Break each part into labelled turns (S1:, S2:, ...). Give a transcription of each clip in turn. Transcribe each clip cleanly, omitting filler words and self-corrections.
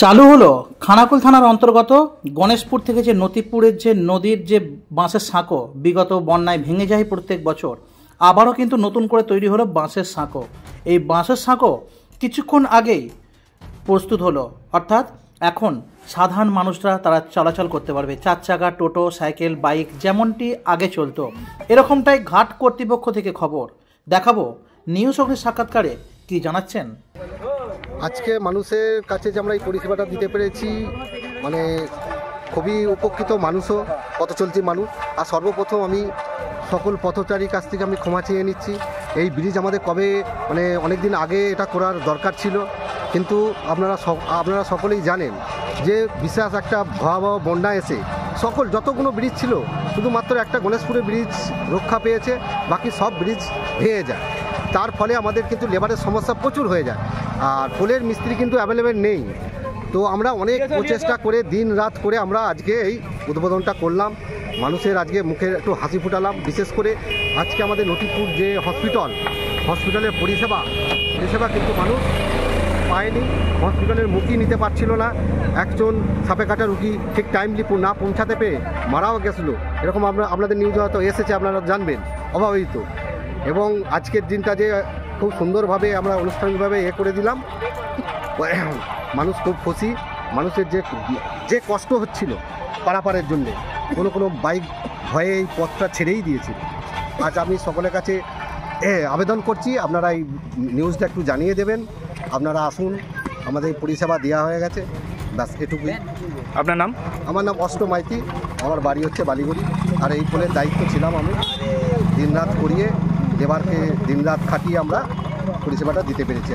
S1: চালু হলো খানাকুল থানার অন্তর্গত গণেশপুর থেকে যে নতিপুরের যে নদীর যে বাঁশের সাঁকো বিগত বন্যায় ভেঙে যায় প্রত্যেক বছর, আবারও কিন্তু নতুন করে তৈরি হলো বাঁশের সাঁকো। এই বাঁশের সাঁকো কিছুক্ষণ আগেই প্রস্তুত হলো, অর্থাৎ এখন সাধারণ মানুষরা তারা চলাচল করতে পারবে, 4 চাকা, টোটো, সাইকেল, বাইক যেমনটি আগে চলতো। এরকমটাই ঘাট কর্তৃপক্ষ থেকে খবর। দেখাবো নিউজ অগ্নির সাক্ষাৎকারে কি জানাচ্ছেন।
S2: আজকে মানুষের কাছে যে আমরা এই পরিষেবাটা দিতে পেরেছি, মানে খুবই উপকৃত মানুষও, পথচলতি মানুষ। আর সর্বপ্রথম আমি সকল পথচারীর কাছ থেকে আমি ক্ষমা চেয়ে নিচ্ছি। এই ব্রিজ আমাদের কবে অনেক দিন আগে এটা করার দরকার ছিল, কিন্তু আপনারা সকলেই জানেন যে বিশেষ একটা ভয়াবহ বন্যা এসে যতগুলো ব্রিজ ছিল শুধুমাত্র একটা গণেশপুরের ব্রিজ রক্ষা পেয়েছে, বাকি সব ব্রিজ ভেঙে যায়। তার ফলে আমাদের কিন্তু লেবারের সমস্যা প্রচুর হয়ে যায়, আর পোলের মিস্ত্রি কিন্তু অ্যাভেলেবেল নেই। তো আমরা অনেক প্রচেষ্টা করে দিন রাত করে আমরা আজকে এই উদ্বোধনটা করলাম, মানুষের আজকে মুখে একটু হাসি ফুটালাম। বিশেষ করে আজকে আমাদের নতিপুর যে হসপিটালের পরিষেবা কিন্তু মানুষ পায়নি, হসপিটালের মুখই নিতে পারছিল না। একজন সাপে কাটা রুগী ঠিক টাইমলি না পৌঁছাতে পেরে মারাও গেছিলো, এরকম আপনাদের নিউজ হয়তো এসেছে, আপনারা জানবেন, অভাবিত। এবং আজকের দিনটা যে খুব সুন্দরভাবে আমরা আনুষ্ঠানিকভাবে করে দিলাম, মানুষ খুব খুশি। মানুষের যে কষ্ট হচ্ছিল পারাপারের জন্যে, কোনো বাইক ভয়ে এই পথটা ছেড়েই দিয়েছিল। আজ আমি সকলের কাছে আবেদন করছি, আপনারা এই নিউজটা একটু জানিয়ে দেবেন। আপনারা আসুন, আমাদের পরিষেবা দেওয়া হয়ে গেছে, ব্যাস এটুকুই।
S3: আপনার নাম?
S2: আমার নাম অষ্ট মাইতি, আমার বাড়ি হচ্ছে বালিগুড়ি। আর এই পোলের দায়িত্ব ছিলাম আমি, দিনরাত করিয়ে লেবারকে দিনরাত খাটিয়ে আমরা পরিষেবাটা দিতে পেরেছি।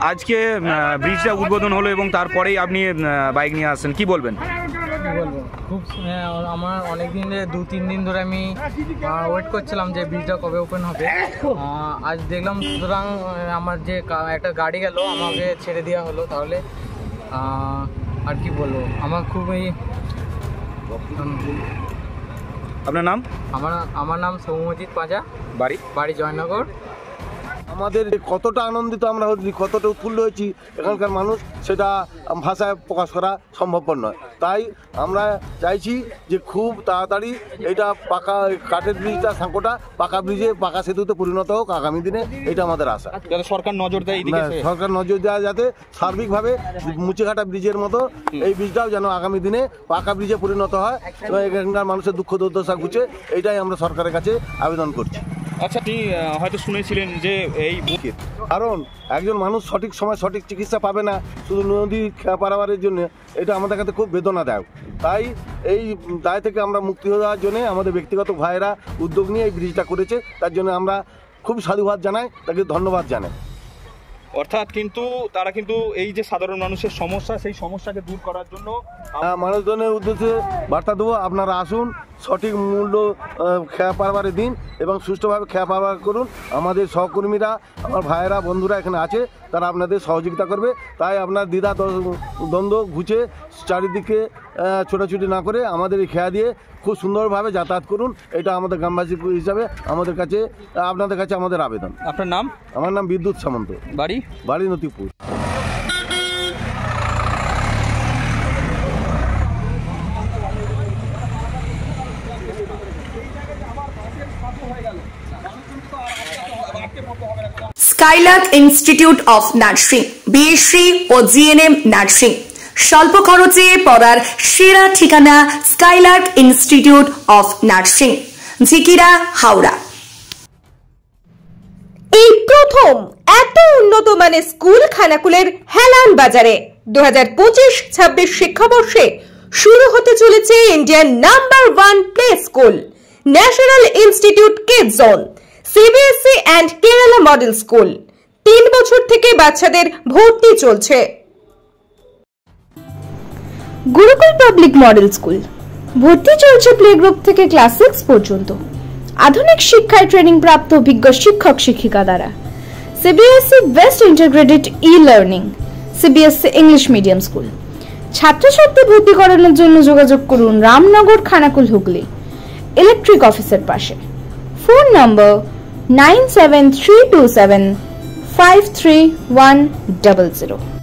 S3: আজকে ব্রিজটা উদ্বোধন হলো এবং তারপরেই আপনি বাইক নিয়ে আসছেন, কি বলবেন?
S4: বলবো খুব আমার অনেক দিন 2-3 দিন ধরে আমি ওয়েট করছিলাম যে ব্রিজটা কবে ওপেন হবে। আজ দেখলাম, সুতরাং আমার যে একটা গাড়ি গেল আমাকে ছেড়ে দেওয়া হলো। তাহলে আর কি বলবো, আমার খুবই।
S3: আপনার নাম?
S4: আমার নাম সৌম্যজিৎ পাঁজা, বাড়ি জয়নগর।
S5: আমাদের কতটা আনন্দিত আমরা হচ্ছি, কতটা উৎফুল্ল হয়েছি এখানকার মানুষ, সেটা ভাষায় প্রকাশ করা সম্ভবপর নয়। তাই আমরা চাইছি যে খুব তাড়াতাড়ি এটা পাকা কাঠের ব্রিজটা, সাঁকোটা পাকা ব্রিজে, পাকা সেতুতে পরিণত হোক আগামী দিনে, এটা আমাদের আশা।
S3: যাতে সরকার নজর দেয়,
S5: সরকার নজর দেওয়া, যাতে সার্বিকভাবে মুচিঘাটা ব্রিজের মতো এই ব্রিজটাও যেন আগামী দিনে পাকা ব্রিজে পরিণত হয় এবং এখানকার মানুষের দুঃখ দুর্দশা ঘুচে, এইটাই আমরা সরকারের কাছে আবেদন করছি।
S3: আচ্ছা, আপনি হয়তো শুনেছিলেন যে এই
S5: কারণ একজন মানুষ সঠিক সময় সঠিক চিকিৎসা পাবে না শুধু নদী পারাবারের জন্য, এটা আমাদের কাছে খুব বেদনাদায়ক। তাই এই দায় থেকে আমরা মুক্তি হওয়ার জন্য আমাদের ব্যক্তিগত ভাইয়েরা উদ্যোগ নিয়ে এই ব্রিজটা করেছে, তার জন্য আমরা খুব সাধুবাদ জানাই, তাকে ধন্যবাদ জানাই।
S3: অর্থাৎ কিন্তু তারা কিন্তু এই যে সাধারণ মানুষের সমস্যা, সেই সমস্যাকে দূর করার জন্য
S5: মানুষজনের উদ্দেশ্যে বার্তা দেবো, আপনারা আসুন, সঠিক মূল্য খেয়া পারবারের দিন এবং সুষ্ঠুভাবে খেয়া পারবার করুন। আমাদের সহকর্মীরা, আমার ভাইয়েরা, বন্ধুরা এখানে আছে, তারা আপনাদের সহযোগিতা করবে। তাই আপনার দ্বিধা দ্বন্দ্ব ঘুচে চারিদিকে ছোটাছুটি না করে আমাদের এই খেয়া দিয়ে খুব সুন্দরভাবে যাতায়াত করুন, এটা আমাদের গ্রামবাসী হিসাবে আপনাদের কাছে আমাদের আবেদন।
S3: আপনার নাম?
S5: আমার নাম বিদ্যুৎ সামন্ত, বাড়ি Natipur.
S6: Skylark Institute of Nursing, BSc ও জিএনএম নার্সিং। স্বল্প খরচে পড়ার সেরা ঠিকানা Skylark Institute of Nursing, Jhikira, Howrah.
S7: এই প্রথম এত উন্নত মানের স্কুল খানাকুলের হেলান বাজারে 2025-26 শিক্ষাবর্ষে শুরু হতে চলেছে Indian number 1 play school, National Institute Kids Zone, CBSE and Kerala model school. 3 বছর থেকে বাচ্চাদের ভর্তি চলছে।
S8: গুরুকুল পাবলিক মডেল স্কুল, ভর্তি চলছে প্লে গ্রুপ থেকে ক্লাস 6 পর্যন্ত। আধুনিক শিক্ষায় ট্রেনিং প্রাপ্ত অভিজ্ঞ শিক্ষক শিক্ষিকা দ্বারা। CBSE best integrated e-learning, CBSE English medium school. ছাত্রছাত্রী ভর্তি করানোর জন্য যোগাযোগ করুন রামনগর, খানাকুল, হুগলি, ইলেকট্রিক অফিসের পাশে। ফোন নম্বর 97327 53100।